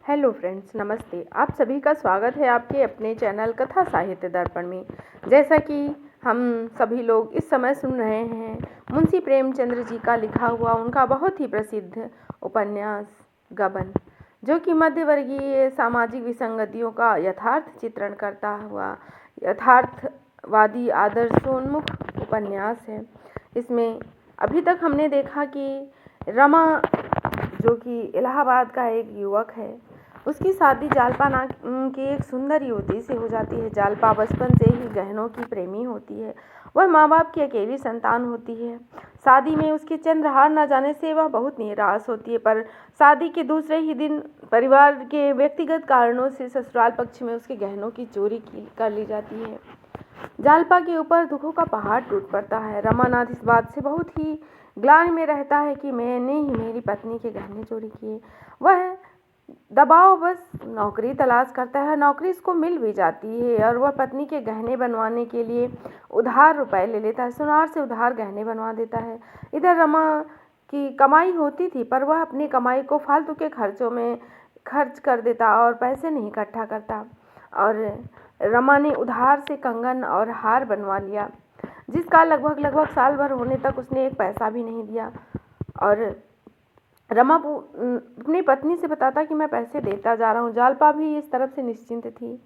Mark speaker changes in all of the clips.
Speaker 1: Hello friends, नमस्ते। आप सभी का स्वागत है आपके अपने चैनल कथा साहित्य दर्पण में। जैसा कि हम सभी लोग इस समय सुन रहे हैं, मुंशी प्रेमचंद्र जी का लिखा हुआ उनका बहुत ही प्रसिद्ध उपन्यास गबन, जो कि मध्यवर्गीय सामाजिक विसंगतियों का यथार्थ चित्रण करता हुआ यथार्थवादी आदर्शोन्मुख उपन्यास है। इसमें अभी तक हमने देखा कि रमा, जो कि इलाहाबाद का एक युवक है, उसकी शादी जालपा नाम की एक सुंदर युवती से हो जाती है। जालपा बचपन से ही गहनों की प्रेमी होती है। वह माँ बाप की अकेली संतान होती है। शादी में उसके चंद्रहार न जाने से वह बहुत निराश होती है, पर शादी के दूसरे ही दिन परिवार के व्यक्तिगत कारणों से ससुराल पक्ष में उसके गहनों की चोरी कर ली जाती है। जालपा के ऊपर दुखों का पहाड़ टूट पड़ता है। रमानाथ इस बात से बहुत ही ग्लानि में रहता है कि मैंने ही मेरी पत्नी के गहने चोरी किए। वह दबाव बस नौकरी तलाश करता है। नौकरी उसको मिल भी जाती है और वह पत्नी के गहने बनवाने के लिए उधार रुपए ले लेता है। सुनार से उधार गहने बनवा देता है। इधर रमा की कमाई होती थी, पर वह अपनी कमाई को फालतू के खर्चों में खर्च कर देता और पैसे नहीं इकट्ठा करता। और रमा ने उधार से कंगन और हार बनवा लिया, जिसका लगभग साल भर होने तक उसने एक पैसा भी नहीं दिया। और रमा अपनी पत्नी से बताता कि मैं पैसे देता जा रहा हूँ। जालपा भी इस तरफ से निश्चिंत थी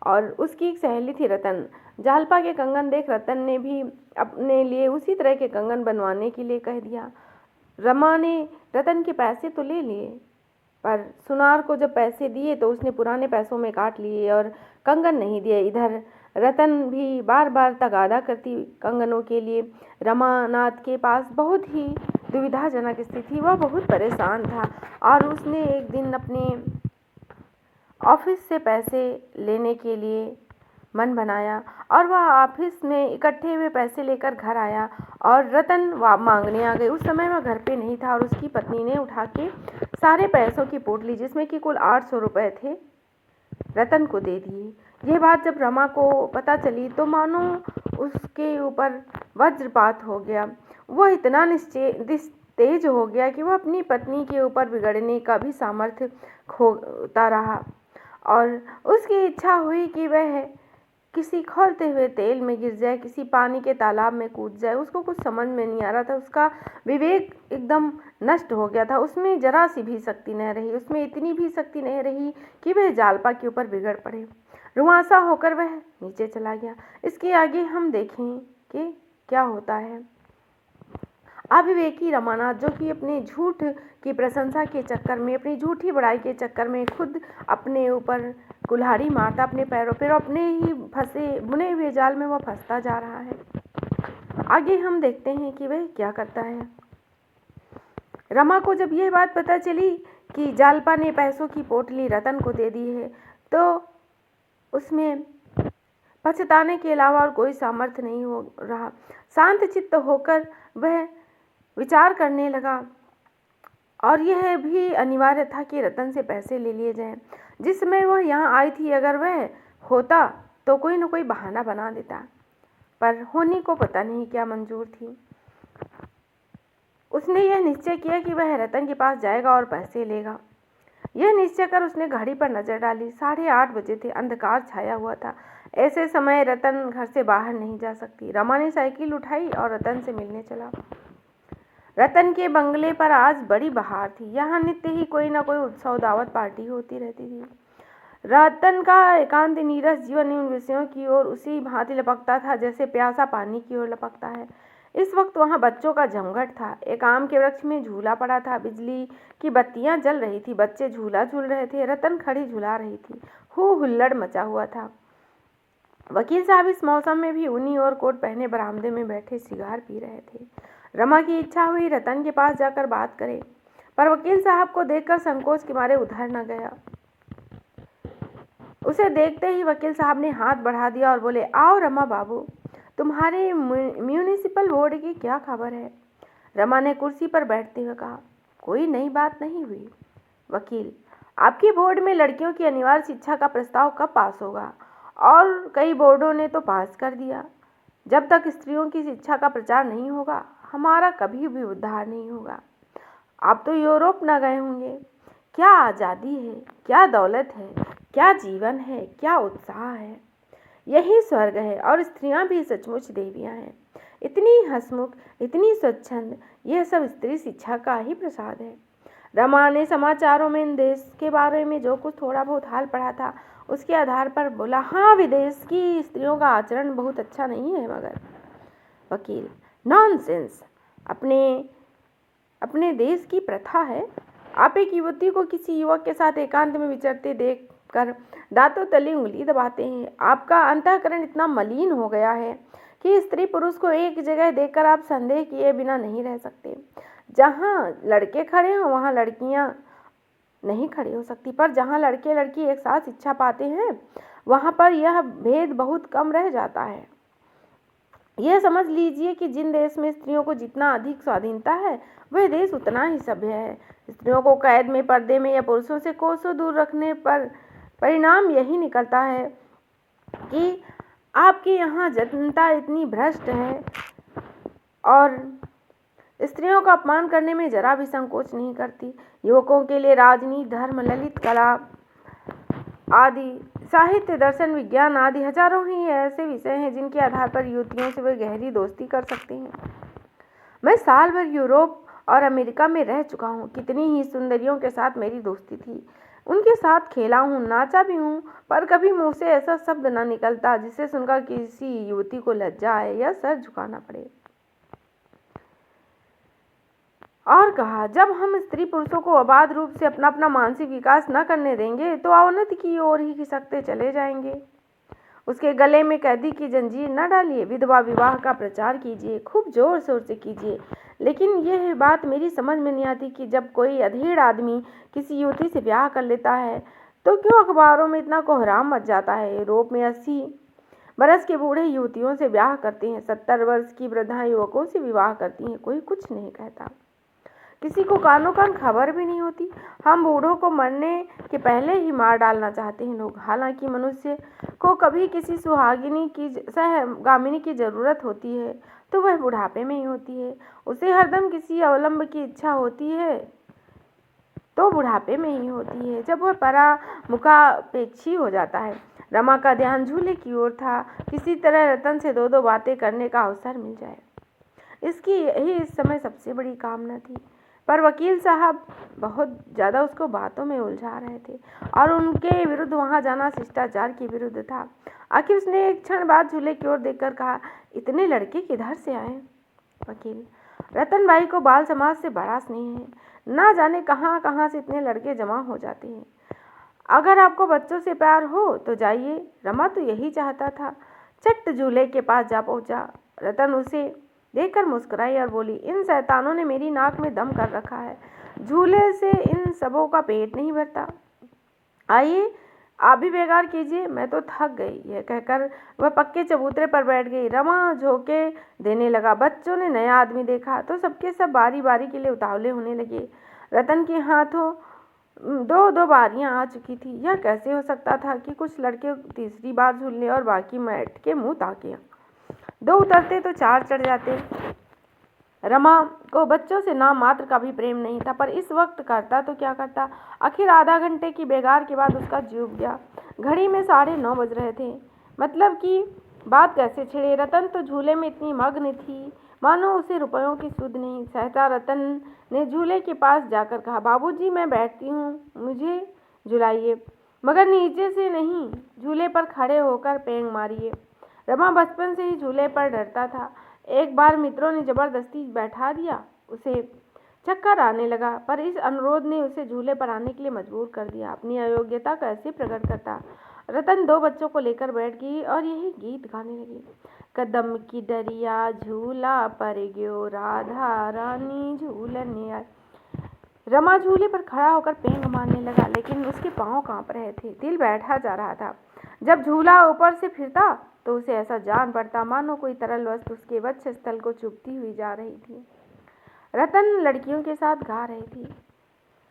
Speaker 1: और उसकी एक सहेली थी रतन। जालपा के कंगन देख रतन ने भी अपने लिए उसी तरह के कंगन बनवाने के लिए कह दिया। रमा ने रतन के पैसे तो ले लिए, पर सुनार को जब पैसे दिए तो उसने पुराने पैसों में काट लिए और कंगन नहीं दिए। इधर रतन भी बार बार तगादा करती कंगनों के लिए। रमानाथ के पास बहुत ही दुविधाजनक स्थिति, वह बहुत परेशान था और उसने एक दिन अपने ऑफिस से पैसे लेने के लिए मन बनाया और वह ऑफिस में इकट्ठे हुए पैसे लेकर घर आया और रतन मांगने आ गई। उस समय वह घर पे नहीं था और उसकी पत्नी ने उठा के सारे पैसों की पोटली, जिसमें कि कुल 800 रुपये थे, रतन को दे दिए। यह बात जब रमा को पता चली तो मानो उसके ऊपर वज्रपात हो गया। वह इतना तेज हो गया कि वह अपनी पत्नी के ऊपर बिगड़ने का भी सामर्थ्य खोता रहा और उसकी इच्छा हुई कि वह किसी खौलते हुए तेल में गिर जाए, किसी पानी के तालाब में कूद जाए। उसको कुछ समझ में नहीं आ रहा था। उसका विवेक एकदम नष्ट हो गया था। उसमें जरा सी भी शक्ति नहीं रही। उसमें इतनी भी शक्ति नहीं रही कि वह जालपा के ऊपर बिगड़ पड़े। रुआंसा होकर वह नीचे चला गया। इसके आगे हम देखें कि क्या होता है। अविवेकी रमानाथ, जो कि अपने झूठ की प्रशंसा के चक्कर में, अपनी झूठी बड़ाई के चक्कर में खुद अपने ऊपर कुल्हाड़ी मारता, अपने पैरों पर अपने ही फंसे बुने हुए जाल में वह फंसता जा रहा है। आगे हम देखते हैं कि वह क्या करता है। रमा को जब यह बात पता चली कि जालपा ने पैसों की पोटली रतन को दे दी है, तो उसमें पछताने के अलावा और कोई सामर्थ्य नहीं हो रहा। शांत चित्त होकर वह विचार करने लगा और यह भी अनिवार्य था कि रतन से पैसे ले लिए जाएं। जिस समय वह यहाँ आई थी, अगर वह होता तो कोई न कोई बहाना बना देता, पर होनी को पता नहीं क्या मंजूर थी। उसने यह निश्चय किया कि वह रतन के पास जाएगा और पैसे लेगा। यह निश्चय कर उसने घड़ी पर नजर डाली। 8:30 बजे थे। अंधकार छाया हुआ था। ऐसे समय रतन घर से बाहर नहीं जा सकती। रमा ने साइकिल उठाई और रतन से मिलने चला। रतन के बंगले पर आज बड़ी बहार थी। यहाँ नित्य ही कोई न कोई उत्सव दावत पार्टी होती रहती थी। रतन का एकांत नीरस जीवन इन विषयों की ओर उसी भांति लपकता था जैसे प्यासा पानी की ओर लपकता है। इस वक्त वहाँ बच्चों का जमघट था। एक आम के वृक्ष में झूला पड़ा था। बिजली की बत्तियां जल रही थी। बच्चे झूला झूल रहे थे। रतन खड़ी झूला रही थी। हुल्लड़ मचा हुआ था। वकील साहब इस मौसम में भी ऊनी और कोट पहने बरामदे में बैठे सिगार पी रहे थे। रमा की इच्छा हुई रतन के पास जाकर बात करे, पर वकील साहब को देखकर संकोच के मारे उधर न गया। उसे देखते ही वकील साहब ने हाथ बढ़ा दिया और बोले, आओ रमा बाबू, तुम्हारे म्यूनिसिपल बोर्ड की क्या खबर है? रमा ने कुर्सी पर बैठते हुए कहा, कोई नई बात नहीं हुई। वकील, आपकी बोर्ड में लड़कियों की अनिवार्य शिक्षा का प्रस्ताव कब पास होगा? और कई बोर्डों ने तो पास कर दिया। जब तक स्त्रियों की शिक्षा का प्रचार नहीं होगा, हमारा कभी भी उद्धार नहीं होगा। आप तो यूरोप न गए होंगे, क्या आज़ादी है, क्या दौलत है, क्या जीवन है, क्या उत्साह है। यही स्वर्ग है और स्त्रियां भी सचमुच देवियां हैं। इतनी हंसमुख, इतनी स्वच्छंद, यह सब स्त्री शिक्षा का ही प्रसाद है। रमा ने समाचारों में इन देश के बारे में जो कुछ थोड़ा बहुत हाल पढ़ा था उसके आधार पर बोला, हाँ विदेश की स्त्रियों का आचरण बहुत अच्छा नहीं है। मगर वकील, नॉनसेंस, अपने अपने देश की प्रथा है। आप एक युवती को किसी युवक के साथ एकांत में विचरते देख कर दांतों तले उंगली दबाते हैं। आपका अंतःकरण इतना मलिन हो गया है कि स्त्री पुरुष को एक जगह देखकर आप संदेह किए बिना नहीं रह सकते। जहाँ लड़के खड़े हों वहाँ लड़कियाँ नहीं खड़ी हो सकती, पर जहाँ लड़के लड़की एक साथ शिक्षा पाते हैं वहाँ पर यह भेद बहुत कम रह जाता है। यह समझ लीजिए कि जिन देश में स्त्रियों को जितना अधिक स्वाधीनता है वह देश उतना ही सभ्य है। स्त्रियों को कैद में, पर्दे में या पुरुषों से कोसों दूर रखने पर परिणाम यही निकलता है कि आपके यहाँ जनता इतनी भ्रष्ट है और स्त्रियों का अपमान करने में जरा भी संकोच नहीं करती। युवकों के लिए राजनीति, धर्म, ललित कला आदि, साहित्य, दर्शन, विज्ञान आदि हजारों ही ऐसे विषय हैं जिनके आधार पर युवतियों से वे गहरी दोस्ती कर सकते हैं। मैं साल भर यूरोप और अमेरिका में रह चुका हूँ। कितनी ही सुंदरियों के साथ मेरी दोस्ती थी। उनके साथ खेला हूँ, नाचा भी हूँ, पर कभी मुँह से ऐसा शब्द न निकलता जिसे सुनकर किसी युवती को लज्जा आए या सर झुकाना पड़े। और कहा, जब हम स्त्री पुरुषों को अबाध रूप से अपना अपना मानसिक विकास न करने देंगे तो अवनति की ओर ही खिसकते चले जाएंगे। उसके गले में कैदी की जंजीर न डालिए। विधवा विवाह का प्रचार कीजिए, खूब जोर शोर से कीजिए, लेकिन यह बात मेरी समझ में नहीं आती कि जब कोई अधेड़ आदमी किसी युवती से ब्याह कर लेता है तो क्यों अखबारों में इतना कोहराम मच जाता है। यूरोप में 80 बरस के बूढ़े युवतियों से ब्याह करते हैं, 70 वर्ष की वृद्धा युवकों से विवाह करती हैं, कोई कुछ नहीं कहता। किसी को कानों कान खबर भी नहीं होती। हम बूढ़ों को मरने के पहले ही मार डालना चाहते हैं लोग। हालांकि मनुष्य को कभी किसी सुहागिनी की सहगामिनी की जरूरत होती है तो वह बुढ़ापे में ही होती है। उसे हरदम किसी अवलंब की इच्छा होती है तो बुढ़ापे में ही होती है, जब वह परामुखापेक्षी हो जाता है। रमा का ध्यान झूले की ओर था। किसी तरह रतन से दो दो बातें करने का अवसर मिल जाए, इसकी यही इस समय सबसे बड़ी कामना थी। पर वकील साहब बहुत ज़्यादा उसको बातों में उलझा रहे थे और उनके विरुद्ध वहाँ जाना शिष्टाचार के विरुद्ध था। आखिर उसने एक क्षण बाद झूले की ओर देखकर कहा, इतने लड़के किधर से आए। वकील, रतन भाई को बाल समाज से बड़ा स्नेह है। ना जाने कहाँ कहाँ से इतने लड़के जमा हो जाते हैं। अगर आपको बच्चों से प्यार हो तो जाइए। रमा तो यही चाहता था। चट झूले के पास जा पहुँचा। रतन उसे देखकर मुस्कुराई और बोली, इन शैतानों ने मेरी नाक में दम कर रखा है। झूले से इन सबों का पेट नहीं भरता। आइए आप भी बेगार कीजिए, मैं तो थक गई। यह कहकर वह पक्के चबूतरे पर बैठ गई। रमा झोंके देने लगा। बच्चों ने नया आदमी देखा तो सबके सब बारी बारी के लिए उतावले होने लगे। रतन के हाथों दो दो बारियां आ चुकी थी। यह कैसे हो सकता था कि कुछ लड़के तीसरी बार झूलने और बाकी मैट के मुंह ताके। 2 उतरते तो 4 चढ़ जाते। रमा को बच्चों से नाम मात्र का भी प्रेम नहीं था, पर इस वक्त करता तो क्या करता। आखिर आधा घंटे की बेगार के बाद उसका जी उब गया। घड़ी में 9:30 बज रहे थे। मतलब कि बात कैसे छिड़े। रतन तो झूले में इतनी मग्न थी मानो उसे रुपयों की सुध नहीं। सहसा रतन ने झूले के पास जाकर कहा, बाबूजी मैं बैठती हूँ, मुझे झुलाइए, मगर नीचे से नहीं, झूले पर खड़े होकर पेंग मारिए। रमा बचपन से ही झूले पर डरता था। एक बार मित्रों ने जबरदस्ती बैठा दिया, उसे चक्कर आने लगा, पर इस अनुरोध ने उसे झूले पर आने के लिए मजबूर कर दिया। अपनी अयोग्यता कैसे प्रकट करता। रतन 2 बच्चों को लेकर बैठ गई और यही गीत गाने लगी। कदम की डरिया झूला पर गयो, राधा रानी झूलने आई। रमा झूले पर खड़ा होकर पेंग मारने लगा, लेकिन उसके पांव कांप रहे थे, दिल बैठा जा रहा था। जब झूला ऊपर से फिरता तो उसे ऐसा जान पड़ता मानो कोई तरल वस्तु उसके वक्षस्थल को चुभती हुई जा रही थी। रतन लड़कियों के साथ गा रही थी।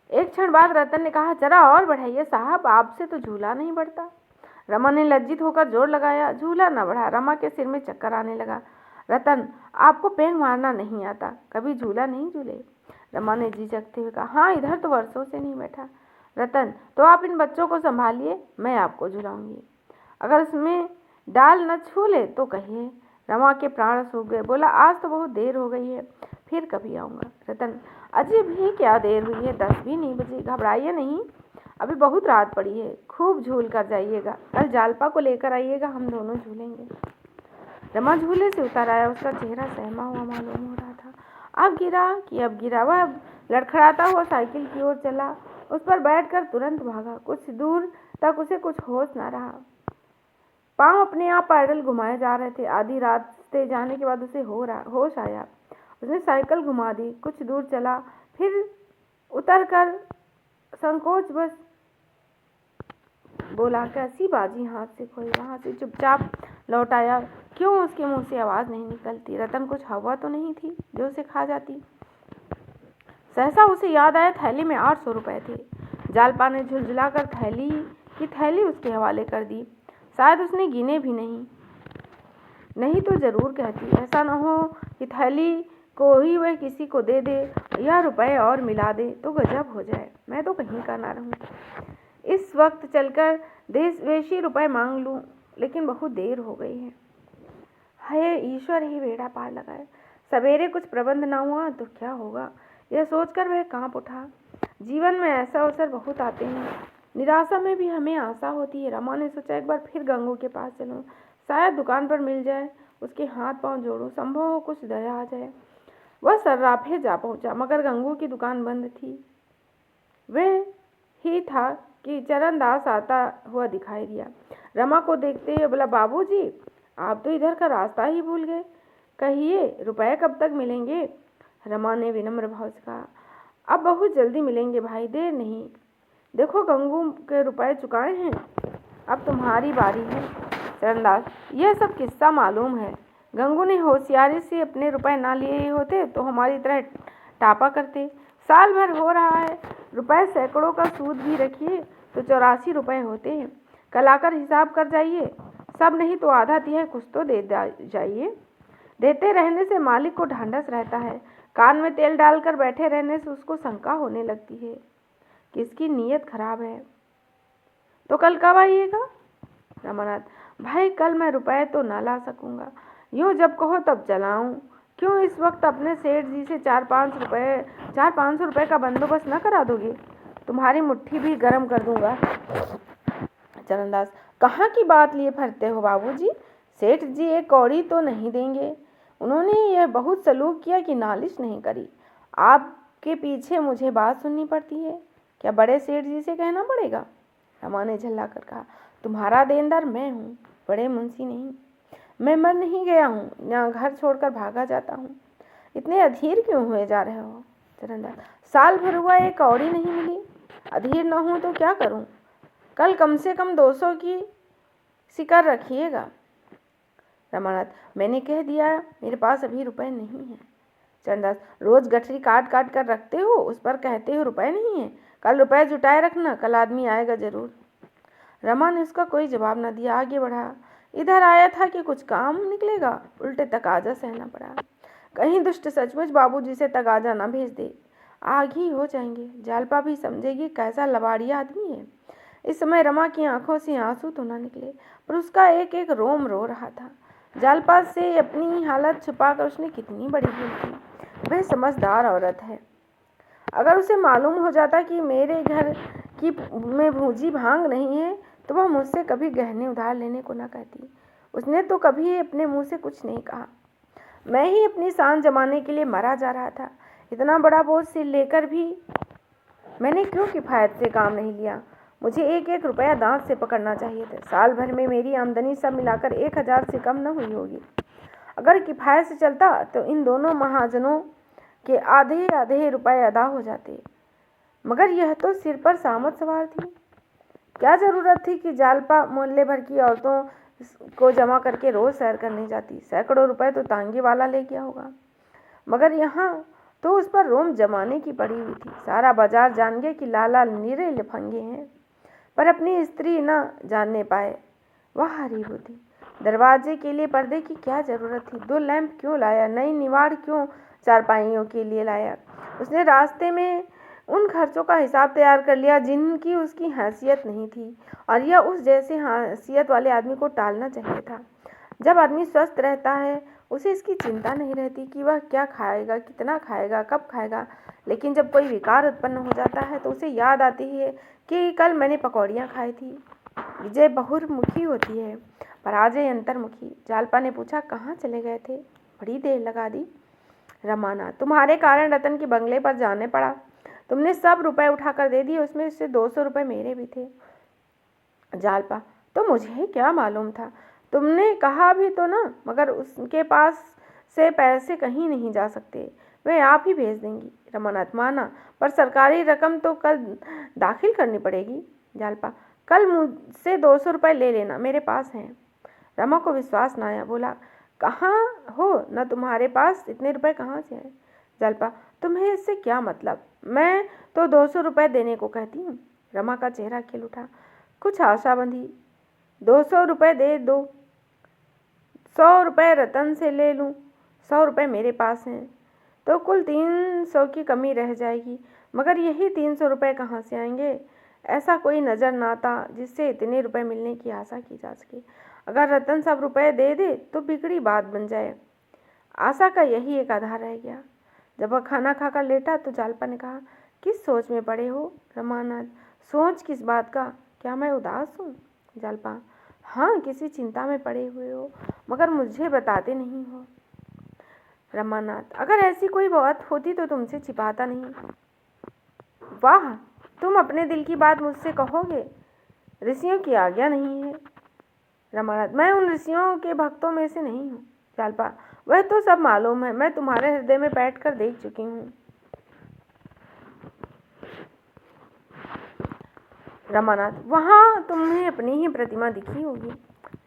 Speaker 1: एक क्षण बाद रतन ने कहा, जरा और बढ़ाइए साहब, आपसे तो झूला नहीं बढ़ता। रमा ने लज्जित होकर जोर लगाया। झूला न बढ़ा। रमा के सिर में चक्कर आने लगा। रतन, आपको पेंग मारना नहीं आता, कभी झूला नहीं झूले। रमा ने झिझकते हुए कहा, हाँ इधर तो वर्षों से नहीं बैठा। रतन, तो आप इन बच्चों को संभालिए, मैं आपको झुलाऊंगी। अगर उसमें डाल न छू ले तो कहिए। रमा के प्राण सूख गए। बोला, आज तो बहुत देर हो गई है, फिर कभी आऊँगा। रतन, अजय भी क्या देर हुई है, 10 भी नहीं बजे। घबराइए नहीं, अभी बहुत रात पड़ी है, खूब झूल कर जाइएगा। कल जालपा को लेकर आइएगा, हम दोनों झूलेंगे। रमा झूले से उतर आया। उसका चेहरा सहमा हुआ मालूम हो रहा था। अब गिरा कि अब गिरा। वह लड़खड़ाता हुआ साइकिल की ओर चला। उस पर बैठकर तुरंत भागा। कुछ दूर तक उसे कुछ होश न रहा। पांव अपने आप पैडल घुमाए जा रहे थे। आधी रास्ते जाने के बाद उसे होश आया। उसने साइकिल घुमा दी। कुछ दूर चला, फिर उतरकर संकोच बस बोला, कैसी बाजी हाथ से खोई। वहां से चुपचाप लौट आया। क्यों उसके मुंह से आवाज नहीं निकलती? रतन, कुछ हवा तो नहीं थी जो उसे खा जाती? सहसा उसे याद आया, थैली में 800 रुपए थे। जालपा ने झुलझुलाकर थैली उसके हवाले कर दी। शायद उसने गिने भी नहीं तो जरूर कहती। ऐसा न हो कि थैली को ही वह किसी को दे दे या रुपए और मिला दे तो गजब हो जाए। मैं तो कहीं का ना रहूं। इस वक्त चलकर देशी रुपए मांग लूं, लेकिन बहुत देर हो गई है। हाय ईश्वर ही बेड़ा पार लगाए। सवेरे कुछ प्रबंध ना हुआ तो क्या होगा, यह सोचकर वह कांप उठा। जीवन में ऐसा अवसर बहुत आते हैं, निराशा में भी हमें आशा होती है। रमा ने सोचा, एक बार फिर गंगू के पास चलूं, शायद दुकान पर मिल जाए। उसके हाथ पांव जोड़ूं, संभव हो कुछ दया आ जाए। वह सर्राफे जा पहुंचा, मगर गंगू की दुकान बंद थी। वह ही था कि चरणदास आता हुआ दिखाई दिया। रमा को देखते हुए बोला, बाबूजी, आप तो इधर का रास्ता ही भूल गए। कहिए, रुपए कब तक मिलेंगे? रमा ने विनम्र भाव से कहा, अब बहुत जल्दी मिलेंगे भाई, देर नहीं। देखो, गंगू के रुपए चुकाए हैं, अब तुम्हारी बारी है। चरणदास, यह सब किस्सा मालूम है। गंगू ने होशियारी से अपने रुपए ना लिए होते तो हमारी तरह टापा करते। साल भर हो रहा है, रुपए सैकड़ों का सूद भी रखिए तो 84 रुपए होते हैं। कल आकर हिसाब कर जाइए। सब नहीं तो आधा तिहाई कुछ तो दे जाइए। देते रहने से मालिक को ढांढस रहता है, कान में तेल डालकर बैठे रहने से उसको शंका होने लगती है कि इसकी नीयत खराब है। तो कल कब आइएगा? रमानाथ, भाई, कल मैं रुपए तो ना ला सकूंगा। यूं जब कहो तब चलाऊं। क्यों इस वक्त अपने सेठ जी से 400-500 रुपए का बंदोबस्त न करा दोगे? तुम्हारी मुट्ठी भी गर्म कर दूंगा। चरणदास, कहाँ की बात लिए फिरते हो बाबूजी? सेठ जी एक कौड़ी तो नहीं देंगे। उन्होंने यह बहुत सलूक किया कि नालिश नहीं करी। आपके पीछे मुझे बात सुननी पड़ती है, क्या बड़े सेठ जी से कहना पड़ेगा? रमा ने झल्ला कर कहा, तुम्हारा देनदार मैं हूँ, बड़े मुंशी नहीं। मैं मर नहीं गया हूँ, ना घर छोड़कर भागा जाता हूँ। इतने अधीर क्यों हुए जा रहे हो? चरणदास, साल भर हुआ एक कौड़ी नहीं मिली, अधीर न हूँ तो क्या करूँ? कल कम से कम 200 की शिकार रखिएगा। रमानाथ, मैंने कह दिया, मेरे पास अभी रुपए नहीं है। चरणदास, रोज गठरी काट काट कर रखते हो, उस पर कहते हो रुपए नहीं है। कल रुपए जुटाए रखना, कल आदमी आएगा जरूर। रमा ने उसका कोई जवाब न दिया, आगे बढ़ा। इधर आया था कि कुछ काम निकलेगा, उल्टे तकाजा सहना पड़ा। कहीं दुष्ट सचमुच बाबूजी से तकाजा न भेज दे, आग ही हो जाएंगे। जालपा भी समझेगी कैसा लबाड़िया आदमी है। इस समय रमा की आंखों से आंसू तो न निकले, पर उसका एक एक रोम रो रहा था। जालपा से अपनी हालत छुपाकर उसने कितनी बड़ी भूल की। वह समझदार औरत है। अगर उसे मालूम हो जाता कि मेरे घर की में भूजी भांग नहीं है तो वह मुझसे कभी गहने उधार लेने को न कहती। उसने तो कभी अपने मुंह से कुछ नहीं कहा। मैं ही अपनी शान जमाने के लिए मरा जा रहा था। इतना बड़ा बोझ सिर लेकर भी मैंने क्यों किफायत से काम नहीं लिया? मुझे एक एक रुपया दांत से पकड़ना चाहिए था। साल भर में मेरी आमदनी सब मिलाकर 1000 से कम न हुई होगी। अगर किफायत से चलता तो इन दोनों महाजनों के आधे आधे रुपए अदा हो जाते, मगर यह तो सिर पर सामत सवार थी। क्या जरूरत थी कि जालपा मोहल्ले भर की औरतों को जमा करके रोज सैर करने जाती? सैकड़ों रुपए तो तांगे वाला ले गया होगा, मगर यहाँ तो उस पर रोम जमाने की पड़ी हुई थी। सारा बाजार जान गया कि लाला निरे लफंगे हैं, पर अपनी स्त्री न जानने पाए। वह हरी होती। दरवाजे के लिए पर्दे की क्या जरूरत थी? 2 लैंप क्यों लाया? नई निवाड़ क्यों चारपाइयों के लिए लाया? उसने रास्ते में उन खर्चों का हिसाब तैयार कर लिया जिनकी उसकी हैसियत नहीं थी, और यह उस जैसे हैसियत वाले आदमी को टालना चाहिए था। जब आदमी स्वस्थ रहता है उसे इसकी चिंता नहीं रहती कि वह क्या खाएगा, कितना खाएगा, कब खाएगा। लेकिन जब कोई विकार उत्पन्न हो जाता है तो उसे याद आती है कि कल मैंने पकौड़ियाँ खाई थी। विजय बहुमुखी होती है, पराजय अंतर्मुखी। जालपा ने पूछा, कहाँ चले गए थे? बड़ी देर लगा दी। रमाना, तुम्हारे कारण रतन के बंगले पर जाने पड़ा। तुमने सब रुपए उठाकर दे दिए, उसमें से 200 रुपए मेरे भी थे। जालपा, तो मुझे क्या मालूम था? तुमने कहा भी तो ना, मगर उसके पास से पैसे कहीं नहीं जा सकते, वे आप ही भेज देंगी। रमानाथ, माना, पर सरकारी रकम तो कल दाखिल करनी पड़ेगी। जालपा, कल मुझसे 200 रुपये ले लेना, मेरे पास हैं। रमा को विश्वास न आया, बोला, कहाँ हो न, तुम्हारे पास इतने रुपए कहाँ से आए? जालपा, तुम्हें इससे क्या मतलब? मैं तो 200 रुपये देने को कहती हूँ। रमा का चेहरा खिल उठा, कुछ आशा बंधी। 200 रुपये दे दो, 100 रुपये रतन से ले लूँ, 100 रुपये मेरे पास हैं, तो कुल 300 की कमी रह जाएगी। मगर यही 300 रुपये कहाँ से आएंगे? ऐसा कोई नज़र ना आता जिससे इतने रुपए मिलने की आशा की जा सके। अगर रतन सब रुपए दे दे तो बिगड़ी बात बन जाए। आशा का यही एक आधार रह गया। जब वह खाना खाकर लेटा तो जालपा ने कहा, किस सोच में पड़े हो रमानाथ? सोच किस बात का? क्या मैं उदास हूँ? जालपा, हाँ, किसी चिंता में पड़े हुए हो, मगर मुझे बताते नहीं हो। रमानाथ, अगर ऐसी कोई बात होती तो तुमसे छिपाता नहीं। वाह, तुम अपने दिल की बात मुझसे कहोगे? ऋषियों की आज्ञा नहीं है। रमानाथ, मैं उन ऋषियों के भक्तों में से नहीं हूँ। जालपा, वह तो सब मालूम है, मैं तुम्हारे हृदय में बैठकर देख चुकी हूँ। रमानाथ, वहाँ तुम्हें अपनी ही प्रतिमा दिखी होगी।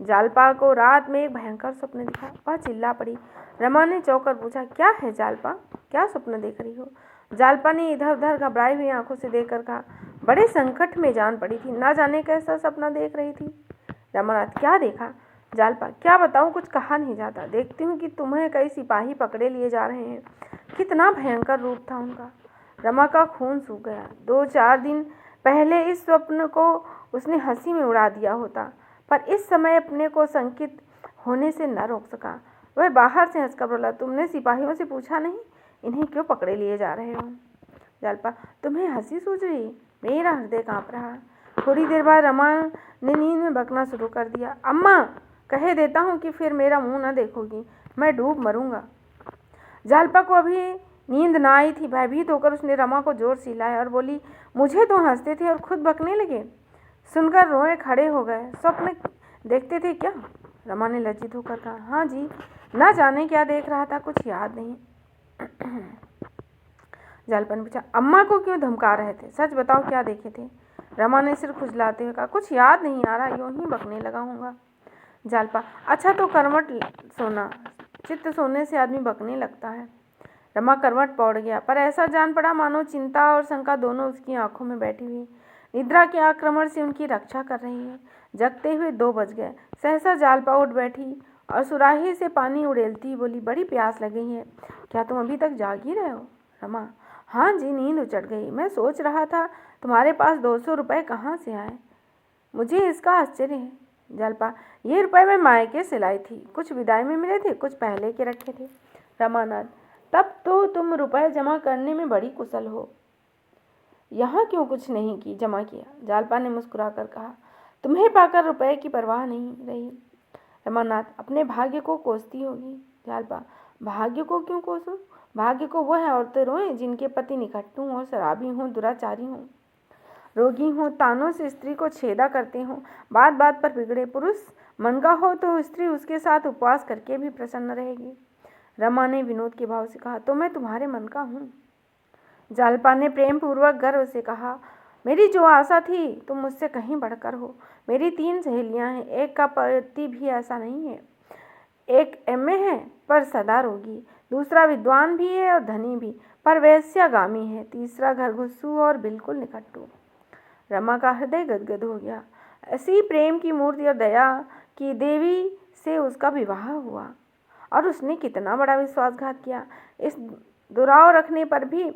Speaker 1: जालपा को रात में एक भयंकर स्वप्न दिखा, वह चिल्ला पड़ी। रमा ने चौंक कर पूछा, क्या है जालपा, क्या स्वप्न देख रही हो? जालपा ने इधर उधर घबराई हुई आंखों से देखकर कहा, बड़े संकट में जान पड़ी थी, ना जाने कैसा सपना देख रही थी। रमानाथ, क्या देखा? जालपा, क्या बताऊं, कुछ कहा नहीं जाता। देखती हूँ कि तुम्हें कई सिपाही पकड़े लिए जा रहे हैं। कितना भयंकर रूप था उनका। रमा का खून सूख गया। 2-4 दिन पहले इस स्वप्न को उसने हंसी में उड़ा दिया होता, पर इस समय अपने को शंकित होने से न रोक सका। वह बाहर से हंसकर बोला, तुमने सिपाहियों से पूछा नहीं इन्हें क्यों पकड़े लिए जा रहे हो? जालपा, तुम्हें हंसी सूझ रही? मेरा हृदय कांप रहा। थोड़ी देर बाद रमा ने नींद में बकना शुरू कर दिया, अम्मा, कहे देता हूँ कि फिर मेरा मुंह न देखोगी, मैं डूब मरूंगा। जालपा को अभी नींद ना आई थी। भयभीत होकर उसने रमा को जोर से हिलाया और बोली, मुझे तो हंसते थे और खुद बकने लगे। सुनकर रोए खड़े हो गए। स्वप्न देखते थे क्या? रमा ने लज्जित होकर कहा, हाँ जी, ना जाने क्या देख रहा था, कुछ याद नहीं। जालपा ने पूछा, अम्मा को क्यों धमका रहे थे? सच बताओ, क्या देखे थे? रमा ने सिर खुजलाते हुए कहा, कुछ याद नहीं आ रहा, यूं ही बकने लगा हूँगा। जालपा, अच्छा तो करवट सोना, चित्त सोने से आदमी बकने लगता है। रमा करवट पौड़ गया, पर ऐसा जान पड़ा मानो चिंता और शंका दोनों उसकी आंखों में बैठी हुई निद्रा के आक्रमण से उनकी रक्षा कर रही है। जगते हुए 2 बज गए। सहसा जालपा उठ बैठी और सुराही से पानी उड़ेलती बोली, बड़ी प्यास लगी है, क्या तुम अभी तक जाग ही रहे हो? रमा, हाँ जी, नींद उचट गई। मैं सोच रहा था तुम्हारे पास 200 रुपये कहाँ से आए, मुझे इसका आश्चर्य है। जालपा, ये रुपये मैं मायके से लाई थी, कुछ विदाई में मिले थे, कुछ पहले के रखे थे। रमानाथ, तब तो तुम रुपए जमा करने में बड़ी कुशल हो, यहाँ क्यों कुछ नहीं की जमा किया? जालपा ने मुस्कुराकर कहा, तुम्हें पाकर रुपए की परवाह नहीं रही। रमानाथ, अपने भाग्य को कोसती होगी। जालपा, भाग्य को क्यों कोसूं? भाग्य को वह औरतें रोएं जिनके पति निकट्टू हों, शराबी हों, दुराचारी हों, रोगी हों, तानों से स्त्री को छेदा करते हों, बात बात पर बिगड़े। पुरुष मन का हो तो स्त्री उसके साथ उपवास करके भी प्रसन्न रहेगी। रमा ने विनोद के भाव से कहा, तो मैं तुम्हारे मन का हूँ। जालपा ने प्रेम पूर्वक गर्व से कहा, मेरी जो आशा थी तुम मुझसे कहीं बढ़कर हो। मेरी 3 सहेलियां हैं, एक का पति भी ऐसा नहीं है। एक MA है पर सदा रोगी, दूसरा विद्वान भी है और धनी भी पर वैश्यागामी है, तीसरा घरघुस्सू और बिल्कुल निकट्टू। रमा का हृदय गदगद हो गया। ऐसी प्रेम की मूर्ति और दया की देवी से उसका विवाह हुआ और उसने कितना बड़ा विश्वासघात किया। इस दुराव रखने पर भी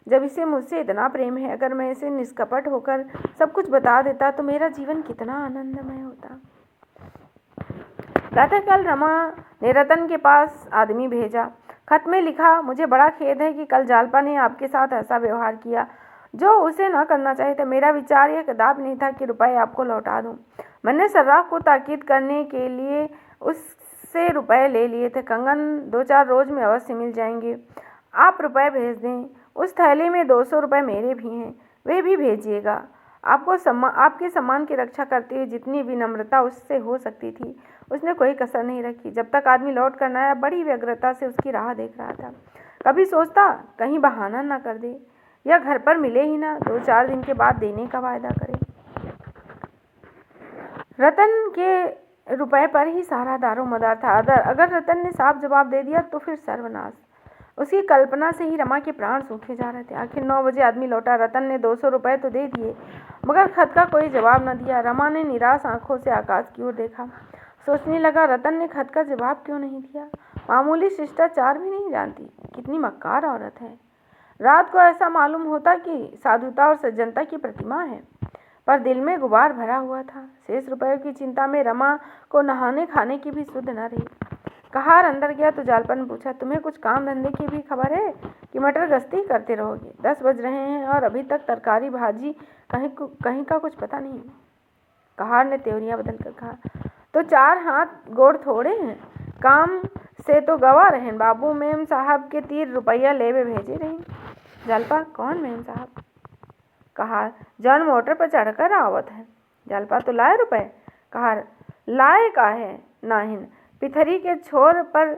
Speaker 1: जब इसे मुझसे इतना प्रेम है, अगर मैं इसे निष्कपट होकर सब कुछ बता देता तो मेरा जीवन कितना आनंदमय होता। प्रातःकाल रमा ने रतन के पास आदमी भेजा। खत में लिखा, मुझे बड़ा खेद है कि कल जालपा ने आपके साथ ऐसा व्यवहार किया जो उसे न करना चाहिए था। मेरा विचार यह कदापि नहीं था कि रुपए आपको लौटा दूं। मैंने सर्राफ को ताकीद करने के लिए उससे रुपए ले लिए थे। कंगन 2-4 रोज में अवश्य मिल जाएंगे। आप रुपए भेज दें। उस थैली में 200 रुपये मेरे भी हैं, वे भी भेजिएगा। आपके सम्मान की रक्षा करते हुए जितनी विनम्रता उससे हो सकती थी उसने कोई कसर नहीं रखी। जब तक आदमी लौट कर न आया बड़ी व्यग्रता से उसकी राह देख रहा था। कभी सोचता कहीं बहाना न कर दे या घर पर मिले ही ना, 2-4 दिन के बाद देने का वायदा करे। रतन के रुपए पर ही सारा दारोमदार था। अगर रतन ने साफ जवाब दे दिया तो फिर सर्वनाश। उसकी कल्पना से ही रमा के प्राण सूखे जा रहे थे। आखिर 9 बजे आदमी लौटा। रतन ने 200 रुपये तो दे दिए मगर खत का कोई जवाब न दिया। रमा ने निराश आंखों से आकाश की ओर देखा। सोचने लगा, रतन ने खत का जवाब क्यों नहीं दिया? मामूली शिष्टाचार भी नहीं जानती, कितनी मक्कार औरत है। रात को ऐसा मालूम होता कि साधुता और सज्जनता की प्रतिमा है, पर दिल में गुबार भरा हुआ था। शेष रुपयों की चिंता में रमा को नहाने खाने की भी सुध न रही। कहार अंदर गया तो जालपा ने पूछा, तुम्हें कुछ काम धंधे की भी खबर है कि मटर गश्ती करते रहोगे? 10 बज रहे हैं और अभी तक तरकारी भाजी कहीं का कुछ पता नहीं। कहार ने त्योरियां बदल कर कहा, तो 4 हाथ गोड़ थोड़े हैं, काम से तो गवा रहे। बाबू मेम साहब के 3 रुपया लेवे भेजे रही। जालपा, कौन मेम साहब? कहार, जॉन मोटर पर चढ़कर आवत है। जालपा, तो लाए रुपए? कहार, लाए का है नाहिन, पिथरी के छोर पर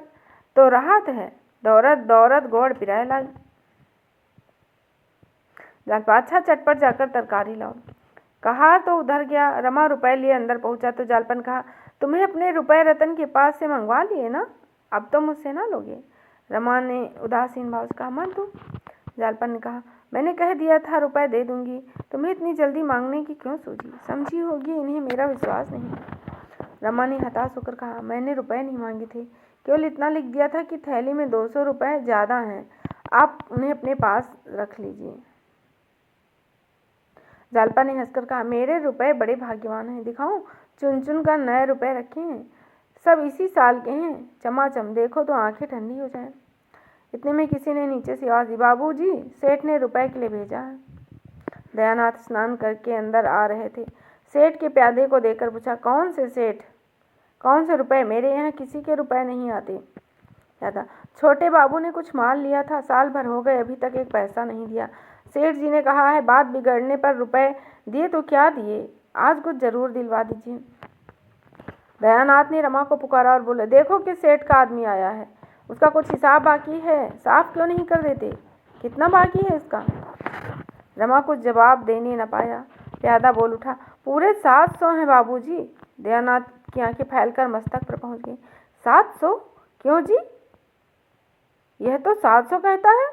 Speaker 1: तो राहत है, दौड़त दौड़त गोड़ पिराए लग। जालपा, अच्छा चटपट जाकर तरकारी लाओ। कहार तो उधर गया। रमा रुपए लिए अंदर पहुंचा तो जालपा ने कहा, तुम्हें अपने रुपए रतन के पास से मंगवा लिए ना, अब तो मुझसे ना लोगे? रमा ने उदासीन भाव से कहा, मत दो। जालपा ने कहा, मैंने कह दिया था रुपए दे दूंगी, तुम्हें इतनी जल्दी मांगने की क्यों सूझी? समझी होगी इन्हें मेरा विश्वास नहीं। रमा ने हताश होकर कहा, मैंने रुपए नहीं मांगे थे, केवल इतना लिख दिया था कि थैली में 200 रुपये ज़्यादा हैं, आप उन्हें अपने पास रख लीजिए। जालपा ने हंसकर कहा, मेरे रुपए बड़े भाग्यवान हैं, दिखाऊं? चुन चुन कर नए रुपए रखे हैं, सब इसी साल के हैं, चमाचम, देखो तो आंखें ठंडी हो जाए। इतने में किसी ने नीचे से आवाज़ दी, बाबूजी, सेठ ने रुपए के लिए भेजा है। दयानाथ स्नान करके अंदर आ रहे थे। सेठ के प्यादे को देखकर पूछा, कौन से सेठ? कौन से रुपए? मेरे यहाँ किसी के रुपए नहीं आते। दादा, छोटे बाबू ने कुछ माल लिया था, साल भर हो गए, अभी तक एक पैसा नहीं दिया। सेठ जी ने कहा है बात बिगड़ने पर रुपए दिए तो क्या दिए, आज कुछ जरूर दिलवा दीजिए। दयानाथ ने रमा को पुकारा और बोले, देखो कि सेठ का आदमी आया है, उसका कुछ हिसाब बाकी है, साफ क्यों नहीं कर देते? कितना बाकी है इसका? रमा कुछ जवाब देने न पाया। प्यादा बोल उठा, पूरे 700 हैं बाबूजी। दयानाथ की आंखें फैलकर मस्तक पर पहुंच गई। 700? क्यों जी? यह तो 700 कहता है।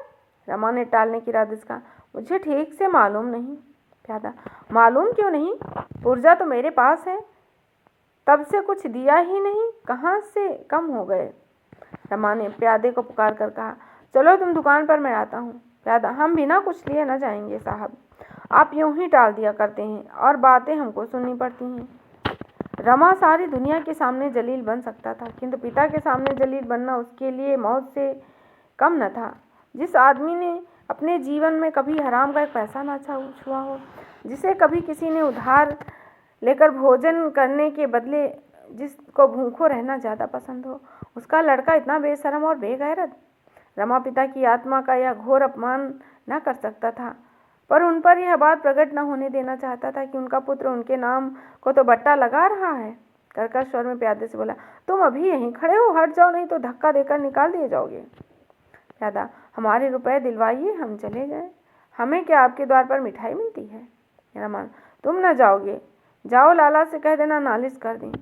Speaker 1: रमा ने टालने की इरादे से कहा, मुझे ठीक से मालूम नहीं। प्यादा, मालूम क्यों नहीं? पुर्जा तो मेरे पास है, तब से कुछ दिया ही नहीं, कहाँ से कम हो गए? रमा ने प्यादे को पुकार कर कहा, चलो तुम दुकान पर, मैं आता हूँ। प्यादा, हम बिना कुछ लिए न जाएंगे साहब, आप यूं ही टाल दिया करते हैं और बातें हमको सुननी पड़ती हैं। रमा सारी दुनिया के सामने जलील बन सकता था, किंतु पिता के सामने जलील बनना उसके लिए मौत से कम न था। जिस आदमी ने अपने जीवन में कभी हराम का एक पैसा ना छुआ हो, जिसे कभी किसी ने उधार लेकर भोजन करने के बदले जिसको भूखों रहना ज़्यादा पसंद हो, उसका लड़का इतना बेशरम और बेगैरत। रमा पिता की आत्मा का यह घोर अपमान न कर सकता था, पर उन पर यह बात प्रकट न होने देना चाहता था कि उनका पुत्र उनके नाम को तो बट्टा लगा रहा है। कर्कश स्वर में प्यादे से बोला, तुम अभी यहीं खड़े हो, हट जाओ नहीं तो धक्का देकर निकाल दिए जाओगे। प्यादा, हमारे रुपए दिलवाइए, हम चले जाएं, हमें क्या आपके द्वार पर मिठाई मिलती है? रमा, तुम न जाओगे? जाओ, लाला से कह देना नालिश कर दें।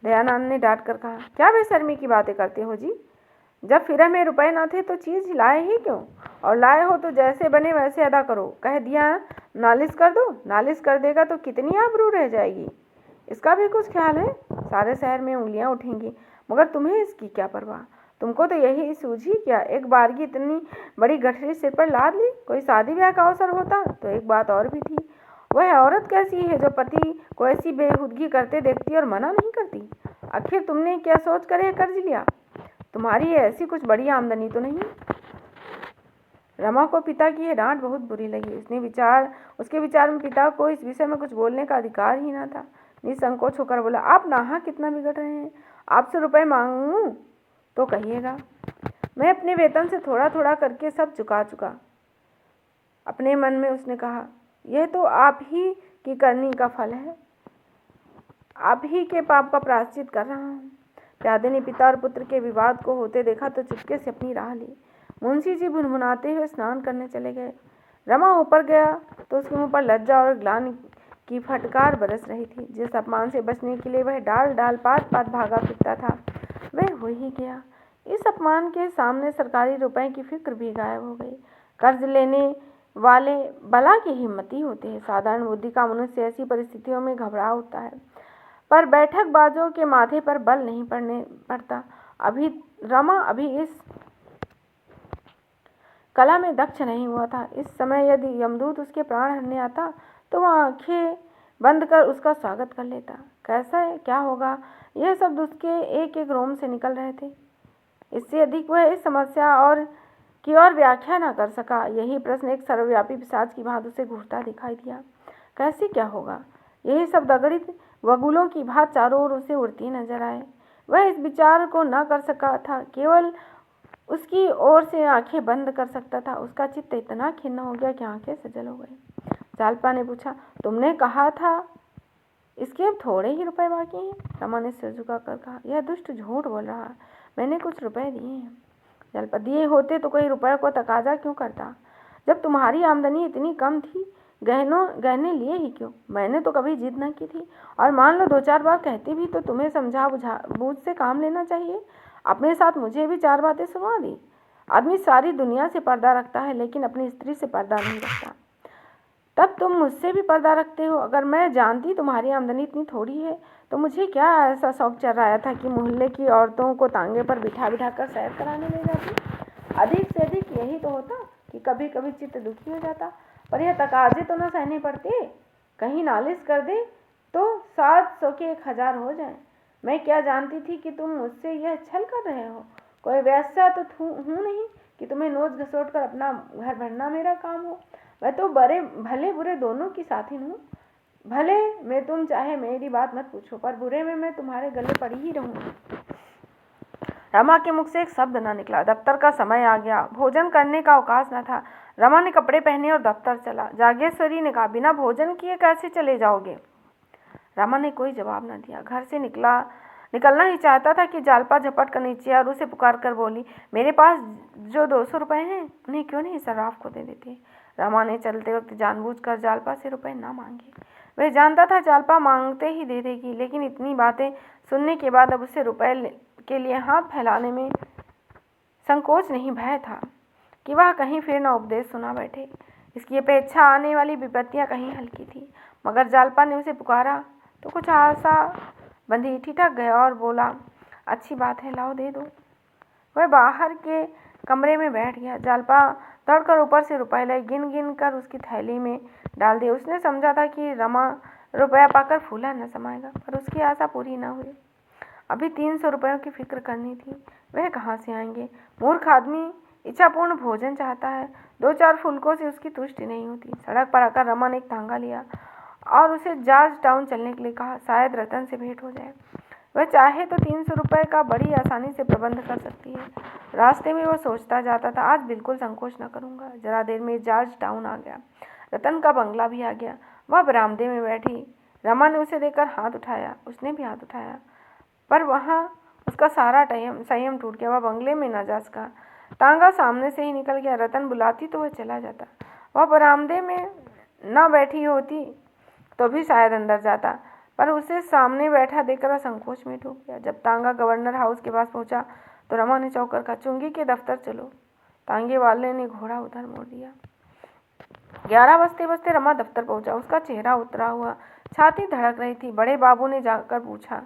Speaker 1: दयानंद ने डांट कर कहा, क्या बेशर्मी की बातें करते हो जी? जब फिर में रुपए न थे तो चीज़ लाए ही क्यों? और लाए हो तो जैसे बने वैसे अदा करो। कह दिया नालिश कर दो, नालिश कर देगा तो कितनी आबरू रह जाएगी, इसका भी कुछ ख्याल है? सारे शहर में उंगलियां उठेंगी, मगर तुम्हें इसकी क्या परवाह? तुमको तो यही सूझी क्या? एक बार की इतनी बड़ी गठरी सिर पर लाद ली। कोई शादी ब्याह का अवसर होता तो एक बात और भी थी। वह औरत कैसी है जो पति को ऐसी बेहुदगी करते देखती और मना नहीं करती? आखिर तुमने क्या सोच कर यह कर्ज लिया? तुम्हारी ऐसी कुछ बड़ी आमदनी तो नहीं? रमा को पिता की यह डांट बहुत बुरी लगी। उसके विचार में पिता को इस विषय में कुछ बोलने का अधिकार ही न था। निसंकोच होकर बोला, आप नाहक कितना बिगड़ रहे हैं। आपसे रुपए मांगूं तो कहिएगा। मैं अपने वेतन से थोड़ा थोड़ा करके सब चुका चुका। अपने मन में उसने कहा, यह तो आप ही की करनी का फल है। आप ही के पाप का प्रायश्चित कर रहा हूँ। प्यादे ने पिता और पुत्र के विवाद को होते देखा तो चुपके से अपनी राह ली। मुंशी जी भुनभुनाते हुए स्नान करने चले गए। रमा ऊपर गया तो उसके मुंह पर लज्जा और ग्लानि की फटकार बरस रही थी। जिस अपमान से बचने के लिए वह डाल डाल पात पात भागा फिरता था, वह हो ही गया। इस अपमान के सामने सरकारी रुपए की फिक्र भी गायब हो गई। कर्ज लेने वाले बला के हिम्मती होते हैं। साधारण बुद्धि का मनुष्य ऐसी परिस्थितियों में घबरा उठता है, पर बैठकबाजों के माथे पर बल नहीं पड़ता। रमा अभी इस कला में दक्ष नहीं हुआ था। इस समय यदि यमदूत उसके प्राण हरने आता तो वह आंखें बंद कर उसका स्वागत कर लेता। कैसा है, क्या होगा, यह शब्द उसके एक एक रोम से निकल रहे थे। इससे अधिक वह इस समस्या की और व्याख्या न कर सका। यही प्रश्न एक सर्वव्यापी पिशाच की भांति उसे घूरता दिखाई दिया। कैसे क्या होगा, यही शब्द अगणित बगुलों की भांति चारों ओर उसे उड़ती नजर आए। वह इस विचार को न कर सका था, केवल उसकी ओर से आंखें बंद कर सकता था। उसका चित्त इतना खिन्न हो गया कि आंखें सजल हो गई। जालपा ने पूछा, तुमने कहा था इसके अब थोड़े ही रुपए बाकी हैं? रमा ने सिर झुकाकर कहा, यह दुष्ट झूठ बोल रहा है। मैंने कुछ रुपए दिए हैं। जालपा, दिए होते तो कोई रुपए को तकाजा क्यों करता? जब तुम्हारी आमदनी इतनी कम थी, गहने लिए ही क्यों? मैंने तो कभी जिद न की थी, और मान लो 2-4 बार कहती भी तो तुम्हें समझा बूझ से काम लेना चाहिए। अपने साथ मुझे भी 4 बातें सुनवा दी। आदमी सारी दुनिया से पर्दा रखता है, लेकिन अपनी स्त्री से पर्दा नहीं रखता। तब तुम मुझसे भी पर्दा रखते हो। अगर मैं जानती तुम्हारी आमदनी इतनी थोड़ी है तो मुझे क्या ऐसा शौक चल रहा था कि मोहल्ले की औरतों को तांगे पर बिठा बिठा कर सैर कराने ले जाती। अधिक से अधिक यही तो होता कि कभी कभी चित्त दुखी हो जाता, पर यह तकाजे तो न सहने पड़ते। कहीं नालिश कर दे तो 700 के 1000 हो जाए। मैं क्या जानती थी कि तुम मुझसे यह छल कर रहे हो। कोई वैसा तो हूँ नहीं कि तुम्हें नोच घसोट कर अपना घर भरना मेरा काम हो। मैं तो भले बुरे दोनों की साथिन हूँ। भले में तुम चाहे मेरी बात मत पूछो, पर बुरे में मैं तुम्हारे गले पड़ी ही रहूंगी। रमा के मुख से एक शब्द न निकला। दफ्तर का समय आ गया। भोजन करने का अवकाश न था। रमा ने कपड़े पहने और दफ्तर चला। जागेश्वरी ने कहा, बिना भोजन किए कैसे चले जाओगे? रमा ने कोई जवाब न दिया। घर से निकलना ही चाहता था कि जालपा झपट कर नीचे और उसे पुकार कर बोली, मेरे पास जो 200 रुपए हैं उन्हें क्यों नहीं सर्राफ को दे देते? रमा ने चलते वक्त जानबूझकर जालपा से रुपए न मांगे। वह जानता था जालपा मांगते ही दे देगी, लेकिन इतनी बातें सुनने के बाद अब उसे रुपए के लिए हाथ फैलाने में संकोच नहीं, भय था कि वह कहीं फिर न उपदेश सुना बैठे। इसकी अपेक्षा आने वाली विपत्तियां कहीं हल्की थी। मगर जालपा ने उसे पुकारा तो कुछ आशा बंधी ठिठक गया और बोला, अच्छी बात है, लाओ दे दो। वह बाहर के कमरे में बैठ गया। जालपा दौड़कर ऊपर से रुपए लाई, गिन गिन कर उसकी थैली में डाल दिए। उसने समझा था कि रमा रुपया पाकर फूला न समाएगा, पर उसकी आशा पूरी न हुई। अभी 300 रुपयों की फिक्र करनी थी। वह कहाँ से आएंगे? मूर्ख आदमी इच्छापूर्ण भोजन चाहता है, 2-4 फुलकों से उसकी तुष्टि नहीं होती। सड़क पर आकर रमा ने एक तांगा लिया और उसे जॉर्ज टाउन चलने के लिए कहा, शायद रतन से भेंट हो जाए। वह चाहे तो 300 रुपये का बड़ी आसानी से प्रबंध कर सकती है। रास्ते में वह सोचता जाता था, आज बिल्कुल संकोच न करूंगा। जरा देर में जॉर्ज टाउन आ गया। रतन का बंगला भी आ गया। वह बरामदे में बैठी। रमा ने उसे देखकर हाथ उठाया। उसने भी हाथ उठाया, पर वहाँ उसका सारा संयम टूट गया। वह बंगले में न जा सका। तांगा सामने से ही निकल गया। रतन बुलाती तो वह चला जाता। वह बरामदे में न बैठी होती तो भी शायद अंदर जाता, पर उसे सामने बैठा देखकर वह संकोच में डूब गया। जब तांगा गवर्नर हाउस के पास पहुंचा तो रमा ने चौंक कर कहा, चुंगी के दफ्तर चलो। तांगे वाले ने घोड़ा उधर मोड़ दिया। 11 बजते बजते रमा दफ्तर पहुंचा। उसका चेहरा उतरा हुआ, छाती धड़क रही थी। बड़े बाबू ने जाकर पूछा,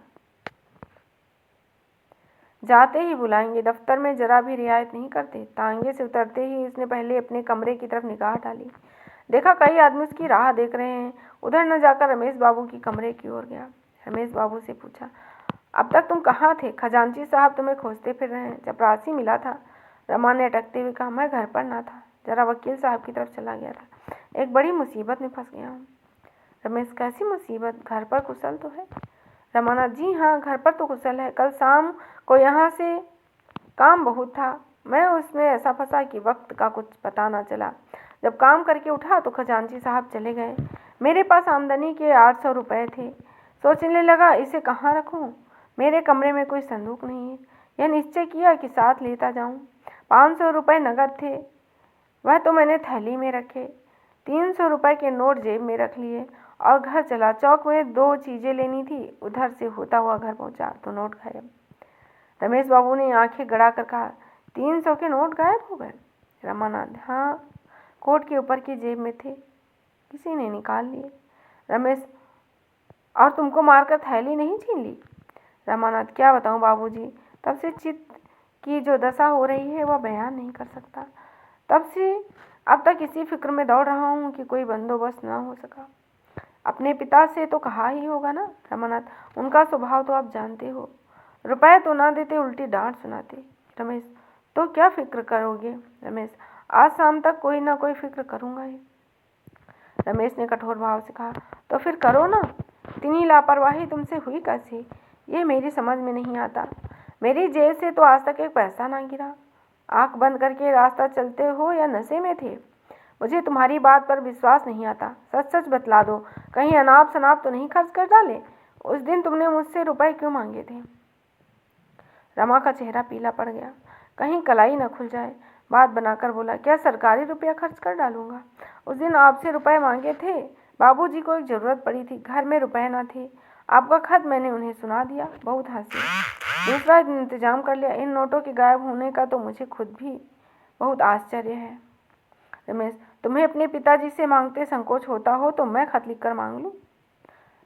Speaker 1: जाते ही बुलाएंगे। दफ्तर में जरा भी रियायत नहीं करते। तांगे से उतरते ही उसने पहले अपने कमरे की तरफ निगाह डाली। देखा कई आदमी उसकी राह देख रहे हैं। उधर न जाकर रमेश बाबू की कमरे की ओर गया। रमेश बाबू से पूछा, अब तक तुम कहाँ थे? खजांची साहब तुम्हें खोजते फिर रहे हैं। चपरासी मिला था। रमा ने अटकते हुए कहा, मैं घर पर ना था, जरा वकील साहब की तरफ चला गया था। एक बड़ी मुसीबत में फंस गया हूँ। रमेश, कैसी मुसीबत? घर पर कुशल तो है? रमानाथ, जी हाँ, घर पर तो कुशल है। कल शाम को यहाँ से काम बहुत था। मैं उसमें ऐसा फंसा कि वक्त का कुछ पता ना चला। जब काम करके उठा तो खजांची साहब चले गए। मेरे पास आमदनी के 800 रुपये थे। सोचने लगा इसे कहाँ रखूँ। मेरे कमरे में कोई संदूक नहीं है। यह निश्चय किया कि साथ लेता जाऊँ। 500 रुपये नकद थे, वह तो मैंने थैली में रखे। 300 रुपये के नोट जेब में रख लिए और घर चला। चौक में 2 चीज़ें लेनी थी। उधर से होता हुआ घर पहुंचा तो नोट गायब। रमेश बाबू ने आंखें गड़ा कर कहा, 300 के नोट गायब हो गए? रमानाथ, हाँ, कोट के ऊपर की जेब में थे, किसी ने निकाल लिए। रमेश, और तुमको मारकर थैली नहीं छीन ली? रमानाथ, क्या बताऊं बाबूजी, तब से चित्त की जो दशा हो रही है वह बयान नहीं कर सकता। तब से अब तक इसी फिक्र में दौड़ रहा हूँ कि कोई बंदोबस्त न हो सका। अपने पिता से तो कहा ही होगा ना? रमानाथ, उनका स्वभाव तो आप जानते हो। रुपए तो ना देते, उल्टी डांट सुनाते। रमेश, तो क्या फिक्र करोगे? रमेश, आज शाम तक कोई ना कोई फिक्र करूँगा ही। रमेश ने कठोर भाव से कहा, तो फिर करो ना। इतनी लापरवाही तुमसे हुई कैसी? ये मेरी समझ में नहीं आता। मेरी जेब से तो आज तक एक पैसा ना गिरा। आंख बंद करके रास्ता चलते हो या नशे में थे? मुझे तुम्हारी बात पर विश्वास नहीं आता। सच सच बतला दो, कहीं अनाप शनाप तो नहीं खर्च कर डाले? उस दिन तुमने मुझसे रुपए क्यों मांगे थे? रमा का चेहरा पीला पड़ गया। कहीं कलाई न खुल जाए। बात बनाकर बोला, क्या सरकारी रुपया खर्च कर डालूंगा? उस दिन आपसे रुपए मांगे थे। बाबूजी को एक ज़रूरत पड़ी थी, घर में रुपए न थे। आपका खत मैंने उन्हें सुना दिया, बहुत हंसे। दूसरा इंतजाम कर लिया। इन नोटों के गायब होने का तो मुझे खुद भी बहुत आश्चर्य है। रमेश, तुम्हें अपने पिताजी से मांगते संकोच होता हो तो मैं खत लिखकर मांग लूँ?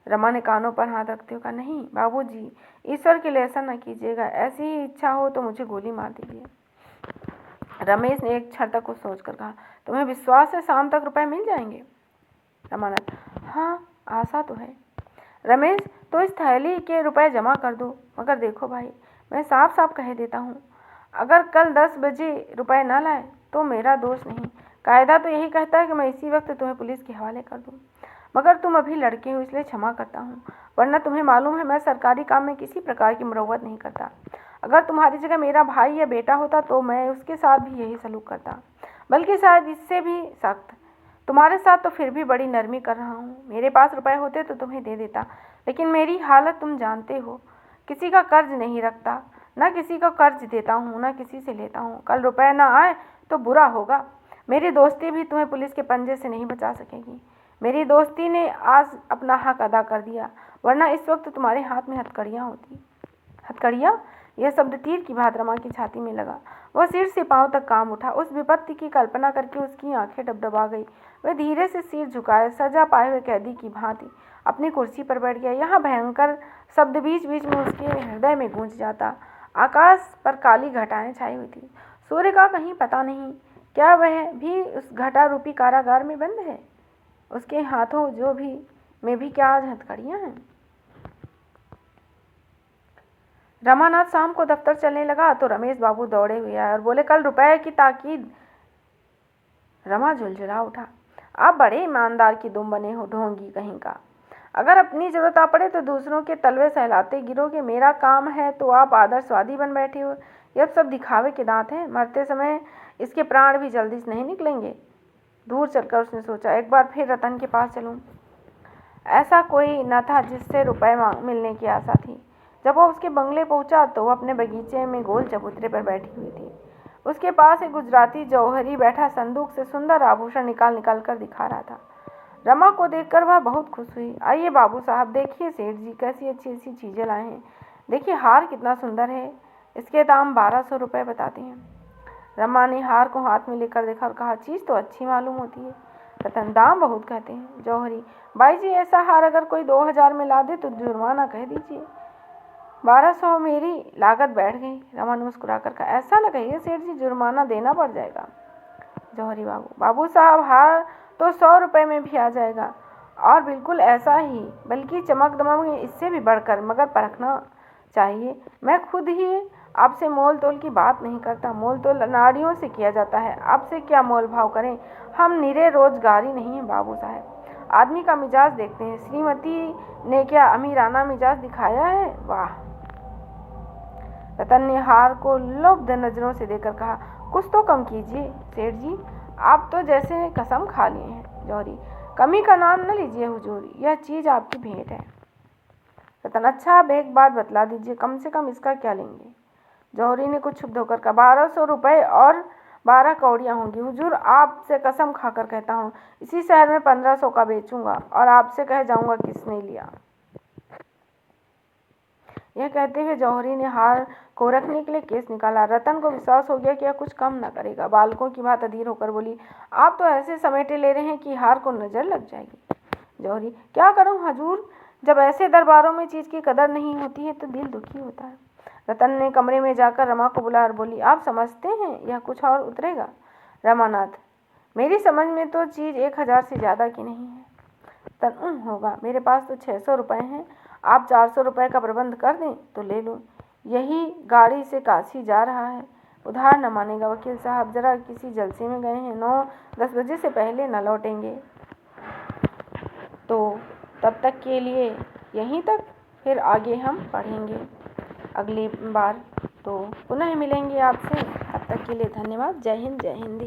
Speaker 1: रमा ने कानों पर हाथ रखते हुए कहा, नहीं बाबूजी, ईश्वर के लिए ऐसा न कीजिएगा। ऐसी ही इच्छा हो तो मुझे गोली मार दीजिए। रमेश ने एक क्षण तक कुछ सोचकर कहा, तुम्हें विश्वास है शाम तक रुपए मिल जाएंगे? रमानाथ, हाँ, आशा तो है। रमेश, तो इस थैली के रुपए जमा कर दो। मगर देखो भाई, मैं साफ साफ कह देता हूँ, अगर कल 10 बजे रुपए न लाए तो मेरा दोष नहीं। कायदा तो यही कहता है कि मैं इसी वक्त तुम्हें पुलिस के हवाले कर दूँ। मगर तुम अभी लड़के हो, इसलिए क्षमा करता हूँ, वरना तुम्हें मालूम है मैं सरकारी काम में किसी प्रकार की मुरव्वत नहीं करता। अगर तुम्हारी जगह मेरा भाई या बेटा होता तो मैं उसके साथ भी यही सलूक करता, बल्कि शायद इससे भी सख्त। तुम्हारे साथ तो फिर भी बड़ी नरमी कर रहा हूँ। मेरे पास रुपए होते तो तुम्हें दे देता, लेकिन मेरी हालत तुम जानते हो। किसी का कर्ज नहीं रखता, न किसी को कर्ज देता हूँ, न किसी से लेता हूँ। कल रुपए न आए तो बुरा होगा। मेरी दोस्ती भी तुम्हें पुलिस के पंजे से नहीं बचा सकेगी। मेरी दोस्ती ने आज अपना हक अदा कर दिया, वरना इस वक्त तुम्हारे हाथ में हथकड़ियाँ होती। हथकड़ियाँ? यह शब्द तीर की भांति रमा की छाती में लगा। वह सिर से पांव तक कांप उठा। उस विपत्ति की कल्पना करके उसकी आंखें डबडबा गई। वह धीरे से सिर झुकाए सजा पाए हुए कैदी की भांति अपनी कुर्सी पर बैठ गया। यहाँ भयंकर शब्द बीच बीच में उसके हृदय में गूंज जाता। आकाश पर काली घटाएं छाई हुई थी। सूर्य का कहीं पता नहीं। क्या वह भी उस घटा रूपी कारागार में बंद है? उसके हाथों जो भी में भी क्या आज हथकड़ियाँ हैं? रमानाथ शाम को दफ्तर चलने लगा तो रमेश बाबू दौड़े हुए आए और बोले, कल रुपए की ताकीद। रमा झुलझुला उठा, आप बड़े ईमानदार की दुम बने हो, ढोंगी कहीं का। अगर अपनी जरूरत आ पड़े तो दूसरों के तलवे सहलाते गिरोगे। मेरा काम है तो आप आदर्शवादी बन बैठे हो। यह सब दिखावे के दांत हैं। मरते समय इसके प्राण भी जल्दी से नहीं निकलेंगे। दूर चलकर उसने सोचा, एक बार फिर रतन के पास चलूं। ऐसा कोई न था जिससे रुपए मिलने की आशा थी। जब वो उसके बंगले पहुंचा तो वो अपने बगीचे में गोल चबूतरे पर बैठी हुई थी। उसके पास एक गुजराती जौहरी बैठा संदूक से सुंदर आभूषण निकाल कर दिखा रहा था। रमा को देखकर वह बहुत खुश हुई। आइए बाबू साहब, देखिए सेठ जी कैसी अच्छी अच्छी चीज़ें लाए हैं। देखिए हार कितना सुंदर है, इसके दाम 1200 रुपये बताते हैं। रमा ने हार को हाथ में लेकर देखा और कहा, चीज़ तो अच्छी मालूम होती है। रतन, दाम बहुत कहते हैं। जौहरी, बाई जी, ऐसा हार अगर कोई 2000 में ला दे तो जुर्माना कह दीजिए। 1200 मेरी लागत बैठ गई। रमा ने मुस्कुराकर कहा, ऐसा न कहिए सेठ जी, जुर्माना देना पड़ जाएगा। जौहरी बाबू साहब, हार तो 100 रुपये में भी आ जाएगा, और बिल्कुल ऐसा ही, बल्कि चमक दमक इससे भी बढ़कर, मगर परखना चाहिए। मैं खुद ही आपसे मोल तोल की बात नहीं करता, मोल तोल नाड़ियों से किया जाता है। आपसे क्या मोल भाव करें, हम निरे रोजगारी नहीं हैं बाबू साहब, आदमी का मिजाज देखते हैं। श्रीमती ने क्या अमीराना मिजाज दिखाया है? वाह। रतन ने हार को लुब्ध नजरों से देखकर कहा, कुछ तो कम कीजिए सेठ जी, आप तो जैसे कसम खा लिए हैं। जौहरी, कमी का नाम न लीजिए हुजूर, यह चीज आपकी भेंट है। रतन, अच्छा आप एक बात बतला दीजिए, कम से कम इसका क्या लेंगे? जौहरी ने कुछ क्षुब्ध होकर कहा, 1200 रुपये और 12 कौड़ियाँ होंगी हुजूर, आपसे कसम खाकर कहता हूँ, इसी शहर में 1500 का बेचूंगा, और आपसे कह जाऊंगा किसने लिया। यह कहते हुए जौहरी ने हार को रखने के लिए केस निकाला। रतन को विश्वास हो गया कि यह कुछ कम न करेगा। बालकों की बात अधीर होकर बोली, आप तो ऐसे समेटे ले रहे हैं कि हार को नजर लग जाएगी। जौहरी, क्या करूं हजूर, जब ऐसे दरबारों में चीज की कदर नहीं होती है तो दिल दुखी होता है। रतन ने कमरे में जाकर रमा को बुला और बोली, आप समझते हैं यह कुछ और उतरेगा? रमानाथ, मेरी समझ में तो चीज 1000 से ज्यादा की नहीं है। तन होगा, मेरे पास तो 600 रुपये हैं, आप 400 रुपये का प्रबंध कर दें तो ले लूँ। यही गाड़ी से काशी जा रहा है, उधार न मानेगा वकील साहब, जरा किसी जलसे में गए हैं, 9-10 बजे से पहले न लौटेंगे। तो तब तक के लिए यहीं तक, फिर आगे हम पढ़ेंगे अगली बार, तो पुनः मिलेंगे आपसे। तब तक के लिए धन्यवाद। जय हिंद, जय हिंदी।